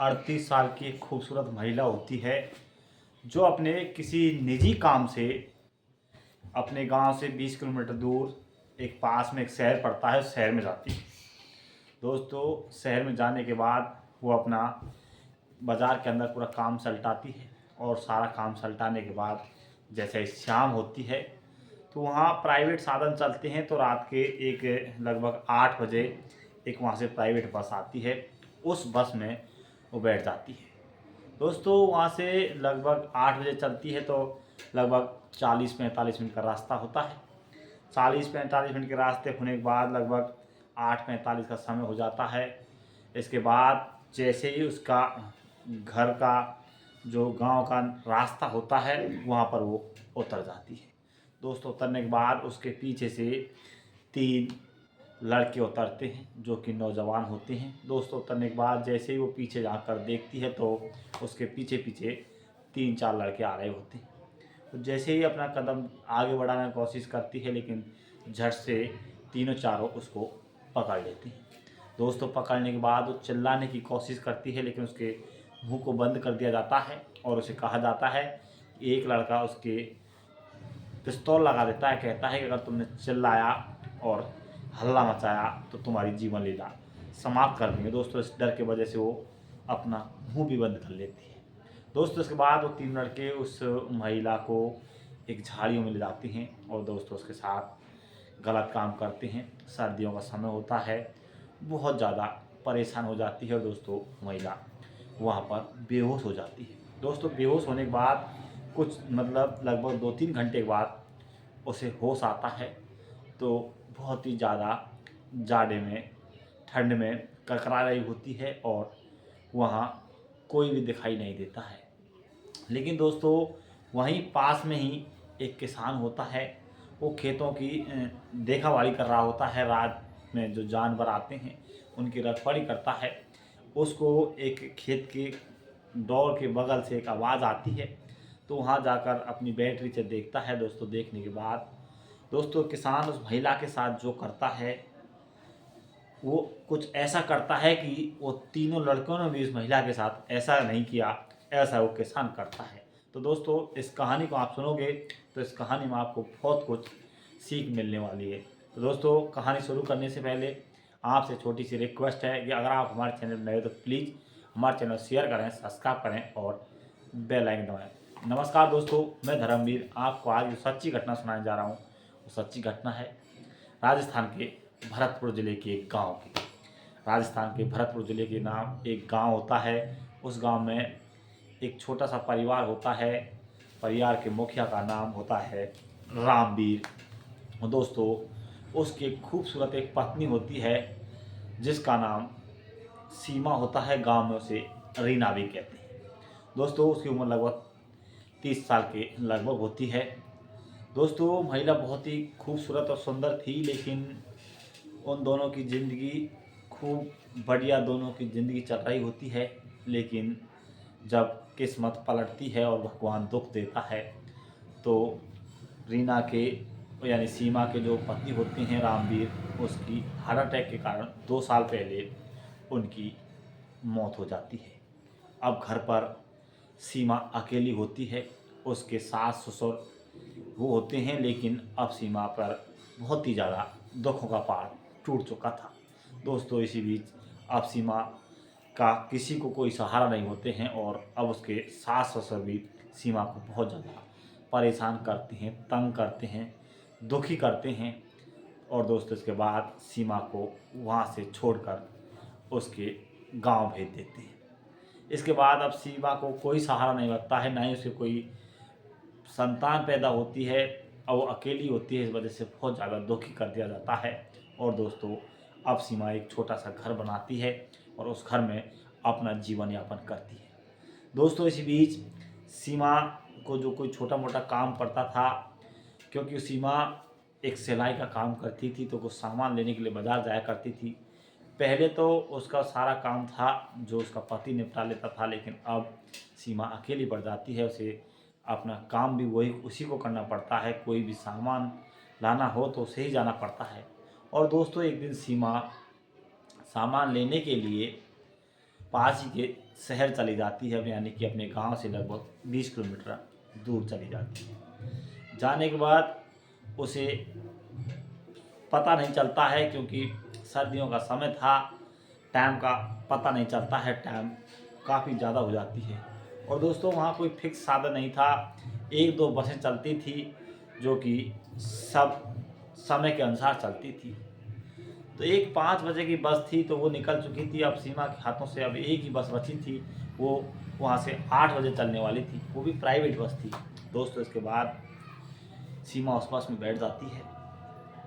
38 साल की एक खूबसूरत महिला होती है जो अपने किसी निजी काम से अपने गांव से 20 किलोमीटर दूर एक पास में एक शहर पड़ता है, उस शहर में जाती है। दोस्तों, शहर में जाने के बाद वो अपना बाज़ार के अंदर पूरा काम सलटाती है और सारा काम सलटाने के बाद जैसे शाम होती है तो वहाँ प्राइवेट साधन चलते हैं। तो रात के एक लगभग 8 बजे एक वहाँ से प्राइवेट बस आती है। उस बस में वो बैठ जाती है। दोस्तों, वहाँ से लगभग 8 बजे चलती है तो लगभग 40-45 मिनट का रास्ता होता है। 40-45 मिनट के रास्ते होने के बाद लगभग 8:45 का समय हो जाता है। इसके बाद जैसे ही उसका घर का जो गांव का रास्ता होता है वहाँ पर वो उतर जाती है। दोस्तों, उतरने के बाद उसके पीछे से 3 लड़के उतरते हैं जो कि नौजवान होते हैं। दोस्तों, उतरने के बाद जैसे ही वो पीछे जाकर देखती है तो उसके पीछे पीछे 3-4 लड़के आ रहे होते हैं। तो जैसे ही अपना कदम आगे बढ़ाने की कोशिश करती है लेकिन झट से तीनों चारों उसको पकड़ लेते हैं। दोस्तों, पकड़ने के बाद वो चिल्लाने की कोशिश करती है लेकिन उसके मुंह को बंद कर दिया जाता है और उसे कहा जाता है। एक लड़का उसके पिस्तौल लगा देता है, कहता है कि अगर तुमने चिल्लाया और हल्ला मचाया तो तुम्हारी जीवन लीला समाप्त कर देंगे। दोस्तों, इस डर के वजह से वो अपना मुंह भी बंद कर लेती है। दोस्तों, इसके बाद वो 3 लड़के उस महिला को एक झाड़ियों में ले जाते हैं और दोस्तों उसके साथ गलत काम करते हैं। सर्दियों का समय होता है, बहुत ज़्यादा परेशान हो जाती है और दोस्तों महिला वहाँ पर बेहोश हो जाती है। दोस्तों, बेहोश होने के बाद कुछ लगभग 2-3 घंटे के बाद उसे होश आता है तो बहुत ही ज़्यादा जाड़े में, ठंड में कड़कड़ा रही होती है और वहाँ कोई भी दिखाई नहीं देता है। लेकिन दोस्तों, वहीं पास में ही एक किसान होता है। वो खेतों की देखभाली कर रहा होता है। रात में जो जानवर आते हैं उनकी रखवाली करता है। उसको एक खेत के डोर के बगल से एक आवाज़ आती है तो वहाँ जाकर अपनी बैटरी से देखता है। दोस्तों, देखने के बाद दोस्तों किसान उस महिला के साथ जो करता है वो कुछ ऐसा करता है कि वो तीनों लड़कों ने भी उस महिला के साथ ऐसा नहीं किया, ऐसा वो किसान करता है। तो दोस्तों, इस कहानी को आप सुनोगे तो इस कहानी में आपको बहुत कुछ सीख मिलने वाली है। तो दोस्तों, कहानी शुरू करने से पहले आपसे छोटी सी रिक्वेस्ट है कि अगर आप हमारे चैनल में नए हो तो प्लीज़ हमारे चैनल शेयर करें, सब्सक्राइब करें और बेल आइकन दबाएं। नमस्कार दोस्तों, मैं धर्मवीर आपको आज जो सच्ची घटना सुनाने जा रहा हूँ वो सच्ची घटना है राजस्थान के भरतपुर ज़िले के एक गांव की। राजस्थान के भरतपुर ज़िले के नाम एक गांव होता है। उस गांव में एक छोटा सा परिवार होता है। परिवार के मुखिया का नाम होता है रामवीर। और दोस्तों, उसकी एक खूबसूरत एक पत्नी होती है जिसका नाम सीमा होता है। गांव में उसे रीना भी कहते हैं। दोस्तों, उसकी उम्र लगभग 30 साल के लगभग होती है। दोस्तों, महिला बहुत ही खूबसूरत और सुंदर थी लेकिन उन दोनों की ज़िंदगी खूब बढ़िया, दोनों की ज़िंदगी चल रही होती है। लेकिन जब किस्मत पलटती है और भगवान दुख देता है तो रीना के यानी सीमा के जो पति होते हैं रामवीर, उसकी हार्ट अटैक के कारण 2 साल पहले उनकी मौत हो जाती है। अब घर पर सीमा अकेली होती है। उसके सास ससुर वो होते हैं लेकिन अब सीमा पर बहुत ही ज़्यादा दुखों का पहाड़ टूट चुका था। दोस्तों, इसी बीच अब सीमा का किसी को कोई सहारा नहीं होते हैं और अब उसके सास ससुर भी सीमा को बहुत ज़्यादा परेशान करते हैं, तंग करते हैं, दुखी करते हैं। और दोस्तों, इसके बाद सीमा को वहाँ से छोड़कर उसके गांव भेज देते हैं। इसके बाद अब सीमा को कोई सहारा नहीं लगता है, ना ही उसे कोई संतान पैदा होती है और वो अकेली होती है। इस वजह से बहुत ज़्यादा दुखी कर दिया जाता है। और दोस्तों, अब सीमा एक छोटा सा घर बनाती है और उस घर में अपना जीवन यापन करती है। दोस्तों, इसी बीच सीमा को जो कोई छोटा मोटा काम पड़ता था, क्योंकि सीमा एक सिलाई का काम करती थी तो कुछ सामान लेने के लिए बाज़ार जाया करती थी। पहले तो उसका सारा काम था जो उसका पति निपटा लेता था लेकिन अब सीमा अकेली पड़ जाती है। उसे अपना काम भी वही उसी को करना पड़ता है। कोई भी सामान लाना हो तो उसे ही जाना पड़ता है। और दोस्तों, एक दिन सीमा सामान लेने के लिए पास ही के शहर चली जाती है, यानी कि अपने गांव से लगभग 20 किलोमीटर दूर चली जाती है। जाने के बाद उसे पता नहीं चलता है, क्योंकि सर्दियों का समय था, टाइम का पता नहीं चलता है, टाइम काफ़ी ज़्यादा हो जाती है। और दोस्तों वहाँ कोई फिक्स साधन नहीं था, एक दो बसें चलती थी जो कि सब समय के अनुसार चलती थी। तो एक 5 बजे की बस थी तो वो निकल चुकी थी, अब सीमा के हाथों से अब एक ही बस बची थी, वो वहाँ से 8 बजे चलने वाली थी, वो भी प्राइवेट बस थी। दोस्तों इसके बाद सीमा उस बस में बैठ जाती है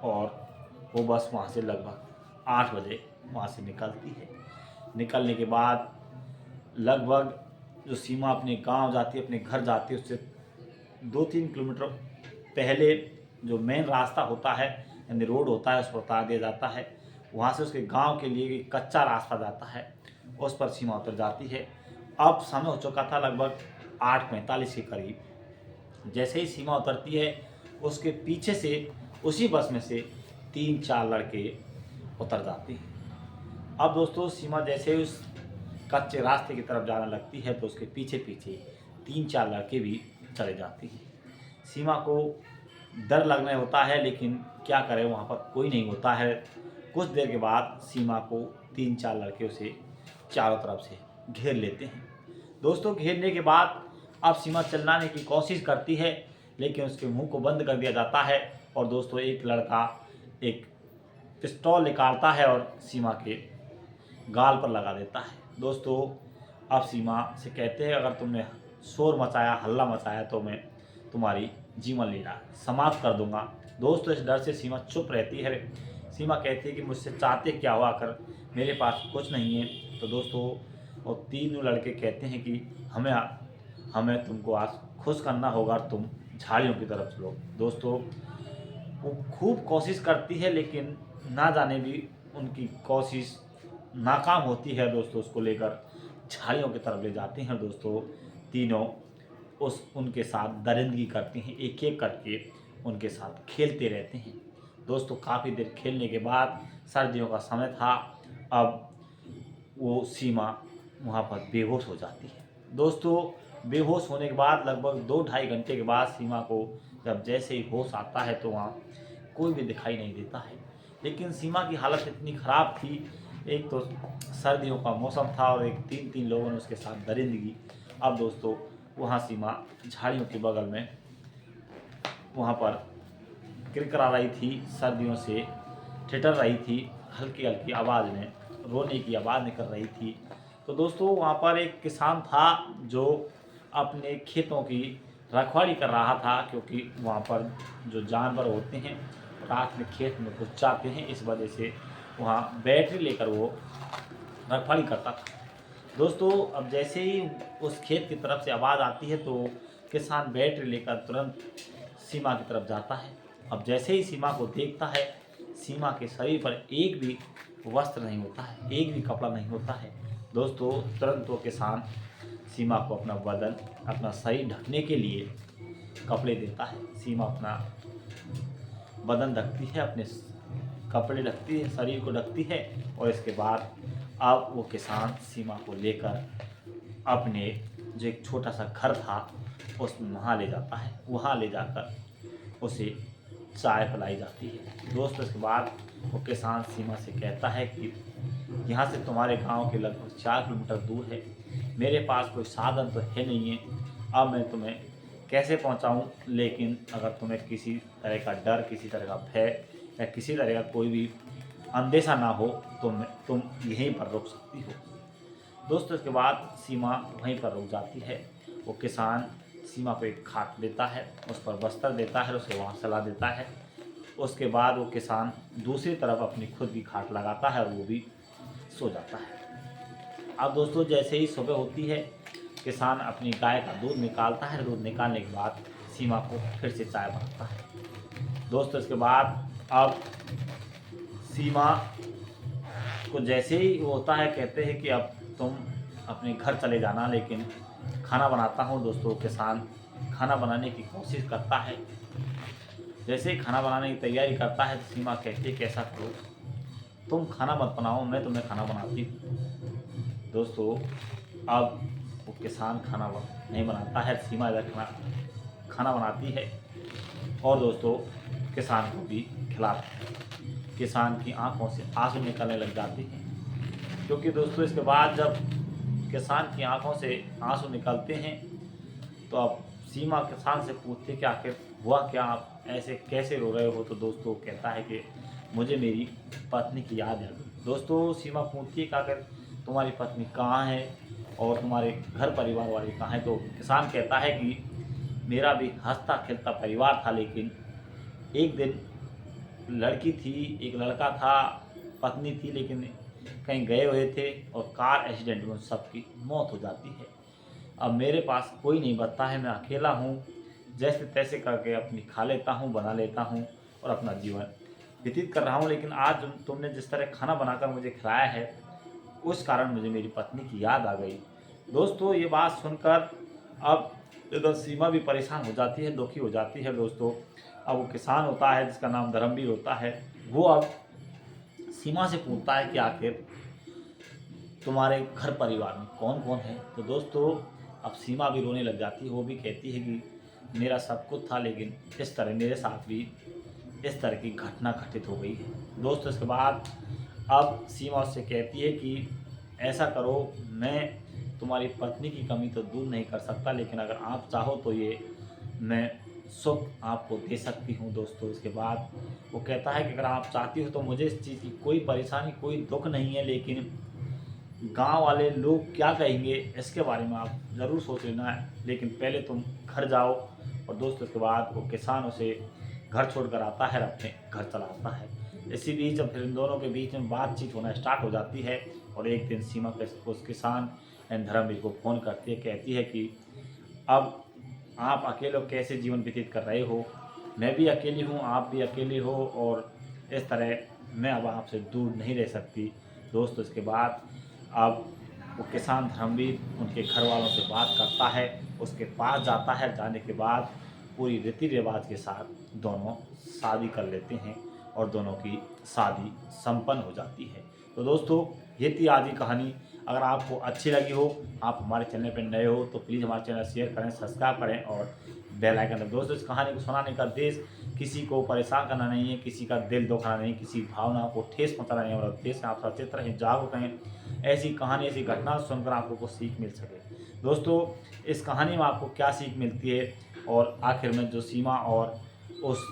और वो बस वहाँ से लगभग 8 बजे वहाँ से निकलती है। निकलने के बाद लगभग जो सीमा अपने गांव जाती है, अपने घर जाती है, उससे 2-3 किलोमीटर पहले जो मेन रास्ता होता है, यानी रोड होता है, उस पर उतार दिया जाता है। वहाँ से उसके गांव के लिए एक कच्चा रास्ता जाता है, उस पर सीमा उतर जाती है। अब समय हो चुका था लगभग 8:45 के करीब। जैसे ही सीमा उतरती है, उसके पीछे से उसी बस में से 3-4 लड़के उतर जाते हैं। अब दोस्तों सीमा जैसे ही उस कच्चे रास्ते की तरफ जाने लगती है तो उसके पीछे पीछे 3-4 लड़के भी चले जाते हैं। सीमा को डर लगने होता है, लेकिन क्या करें, वहाँ पर कोई नहीं होता है। कुछ देर के बाद सीमा को 3-4 लड़के उसे चारों तरफ से घेर लेते हैं। दोस्तों घेरने के बाद अब सीमा चिल्लाने की कोशिश करती है, लेकिन उसके मुंह को बंद कर दिया जाता है। और दोस्तों एक लड़का एक पिस्तौल निकालता है और सीमा के गाल पर लगा देता है। दोस्तों अब सीमा से कहते हैं, अगर तुमने शोर मचाया, हल्ला मचाया तो मैं तुम्हारी जीवन लीला समाप्त कर दूंगा। दोस्तों इस डर से सीमा चुप रहती है। सीमा कहती है कि मुझसे चाहते क्या हो, आकर मेरे पास कुछ नहीं है। तो दोस्तों और तीनों लड़के कहते हैं कि हमें तुमको आज खुश करना होगा, तुम झाड़ियों की तरफ चलो। दोस्तों वो खूब कोशिश करती है, लेकिन ना जाने भी उनकी कोशिश नाकाम होती है। दोस्तों उसको लेकर झाड़ियों की तरफ ले जाते हैं। दोस्तों तीनों उनके साथ दरिंदगी करते हैं, एक एक करके उनके साथ खेलते रहते हैं। दोस्तों काफ़ी देर खेलने के बाद सर्दियों का समय था, अब वो सीमा वहाँ पर बेहोश हो जाती है। दोस्तों बेहोश होने के बाद लगभग 2-2.5 घंटे के बाद सीमा को जब जैसे ही होश आता है तो वहाँ कोई भी दिखाई नहीं देता है। लेकिन सीमा की हालत इतनी ख़राब थी, एक तो सर्दियों का मौसम था और एक 3-3 लोगों ने उसके साथ दरिंदगी। अब दोस्तों वहाँ सीमा झाड़ियों के बगल में वहाँ पर किरकिरा रही थी, सर्दियों से ठिठुर रही थी, हल्की हल्की आवाज़ में रोने की आवाज़ निकल रही थी। तो दोस्तों वहाँ पर एक किसान था जो अपने खेतों की रखवाली कर रहा था, क्योंकि वहाँ पर जो जानवर होते हैं रात में खेत में घुस जाते हैं, इस वजह से वहाँ बैटरी लेकर वो रखवाली करता था। दोस्तों अब जैसे ही उस खेत की तरफ से आवाज़ आती है तो किसान बैटरी लेकर तुरंत सीमा की तरफ जाता है। अब जैसे ही सीमा को देखता है, सीमा के शरीर पर एक भी वस्त्र नहीं होता है, एक भी कपड़ा नहीं होता है। दोस्तों तुरंत वो किसान सीमा को अपना बदन, अपना शरीर ढकने के लिए कपड़े देता है। सीमा अपना बदन ढकती है, अपने कपड़े ढकती है, शरीर को ढकती है, और इसके बाद अब वो किसान सीमा को लेकर अपने जो एक छोटा सा घर था उसमें वहाँ ले जाता है। वहाँ ले जाकर उसे चाय पिलाई जाती है। दोस्तों इसके बाद वो किसान सीमा से कहता है कि यहाँ से तुम्हारे गांव के लगभग 4 किलोमीटर दूर है, मेरे पास कोई साधन तो है नहीं है, अब मैं तुम्हें कैसे पहुँचाऊँ, लेकिन अगर तुम्हें किसी तरह का डर, किसी तरह का भय या किसी तरह का कोई भी अंदेशा ना हो तो तुम यहीं पर रुक सकती हो। दोस्तों इसके बाद सीमा वहीं पर रुक जाती है। वो किसान सीमा को एक खाट देता है, उस पर बस्तर देता है, उसे वहाँ सला देता है। उसके बाद वो किसान दूसरी तरफ अपनी खुद की खाट लगाता है और वो भी सो जाता है। अब दोस्तों जैसे ही सुबह होती है, किसान अपनी गाय का दूध निकालता है। दूध निकालने के बाद सीमा को फिर से चाय बनाता है। दोस्तों इसके बाद अब सीमा को जैसे ही वो होता है, कहते हैं कि अब तुम अपने घर चले जाना, लेकिन खाना बनाता हूँ। दोस्तों किसान खाना बनाने की कोशिश करता है। जैसे ही खाना बनाने की तैयारी करता है तो सीमा कहती है कि ऐसा करो, तुम खाना मत बनाओ, मैं तुम्हें खाना बनाती हूँ। दोस्तों अब वो किसान खाना नहीं बनाता है, सीमा इधर खाना बनाती है और दोस्तों किसान को भी खिलाती है। किसान की आंखों से आंसू निकलने लग जाती हैं, क्योंकि दोस्तों इसके बाद जब किसान की आंखों से आंसू निकलते हैं तो अब सीमा किसान से पूछती कि आखिर हुआ क्या, आप ऐसे कैसे रो रहे हो। तो दोस्तों कहता है कि मुझे मेरी पत्नी की याद है। दोस्तों सीमा पूछती है कि आखिर तुम्हारी पत्नी कहाँ है और तुम्हारे घर परिवार वाले कहाँ हैं। तो किसान कहता है कि मेरा भी हंसता खेलता परिवार था, लेकिन एक दिन लड़की थी, एक लड़का था, पत्नी थी, लेकिन कहीं गए हुए थे और कार एक्सीडेंट में सबकी मौत हो जाती है। अब मेरे पास कोई नहीं बचता है, मैं अकेला हूँ, जैसे तैसे करके अपनी खा लेता हूँ, बना लेता हूँ और अपना जीवन व्यतीत कर रहा हूँ। लेकिन आज तुमने जिस तरह खाना बनाकर मुझे खिलाया है, उस कारण मुझे मेरी पत्नी की याद आ गई। दोस्तों ये बात सुनकर अब इधर सीमा भी परेशान हो जाती है, दुखी हो जाती है। दोस्तों अब वो किसान होता है जिसका नाम धर्मवीर होता है, वो अब सीमा से पूछता है कि आखिर तुम्हारे घर परिवार में कौन कौन है। तो दोस्तों अब सीमा भी रोने लग जाती है, वो भी कहती है कि मेरा सब कुछ था, लेकिन इस तरह मेरे साथ भी इस तरह की घटना घटित हो गई है। दोस्तों इसके बाद अब सीमा उससे कहती है कि ऐसा करो, मैं तुम्हारी पत्नी की कमी तो दूर नहीं कर सकता, लेकिन अगर आप चाहो तो ये मैं सुख आपको दे सकती हूँ। दोस्तों इसके बाद वो कहता है कि अगर आप चाहती हो तो मुझे इस चीज़ की कोई परेशानी, कोई दुख नहीं है, लेकिन गांव वाले लोग क्या कहेंगे इसके बारे में आप ज़रूर सोच लेना है। लेकिन पहले तुम घर जाओ। और दोस्तों इसके बाद वो किसान उसे घर छोड़कर आता है, अपने घर चला आता है। इसी बीच अब फिर इन दोनों के बीच में बातचीत होना स्टार्ट हो जाती है और एक दिन सीमा उस किसान एंड धर्मवीर को फ़ोन करती है, कहती है कि अब आप अकेले कैसे जीवन व्यतीत कर रहे हो, मैं भी अकेली हूँ, आप भी अकेले हो और इस तरह मैं अब आपसे दूर नहीं रह सकती। दोस्तों इसके बाद अब वो किसान धर्मवीर उनके घर वालों से बात करता है, उसके पास जाता है। जाने के बाद पूरी रीति रिवाज के साथ दोनों शादी कर लेते हैं और दोनों की शादी संपन्न हो जाती है। तो दोस्तों ये थी आज की कहानी। अगर आपको अच्छी लगी हो, आप हमारे चैनल पर नए हो तो प्लीज़ हमारे चैनल शेयर करें, सब्सक्राइब करें और बेल आइकन दबाएं। दोस्तों इस कहानी को सुनाने का उद्देश्य किसी को परेशान करना नहीं है, किसी का दिल दुखाना नहीं, किसी भावना को ठेस पहुंचाना नहीं है। हमारा उद्देश्य आप सचेत रहें, जागरूक रहें, ऐसी कहानी, ऐसी घटना सुनकर आपको कुछ सीख मिल सके। दोस्तों इस कहानी में आपको क्या सीख मिलती है और आखिर में जो सीमा और उस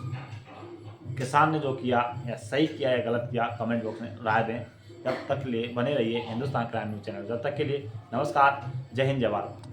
किसान ने जो किया, या सही किया या गलत किया, कमेंट बॉक्स में राय दें। जब तक के लिए बने रहिए हिंदुस्तान क्राइम न्यूज़ चैनल। जब तक के लिए नमस्कार, जय हिंद, जय भारत।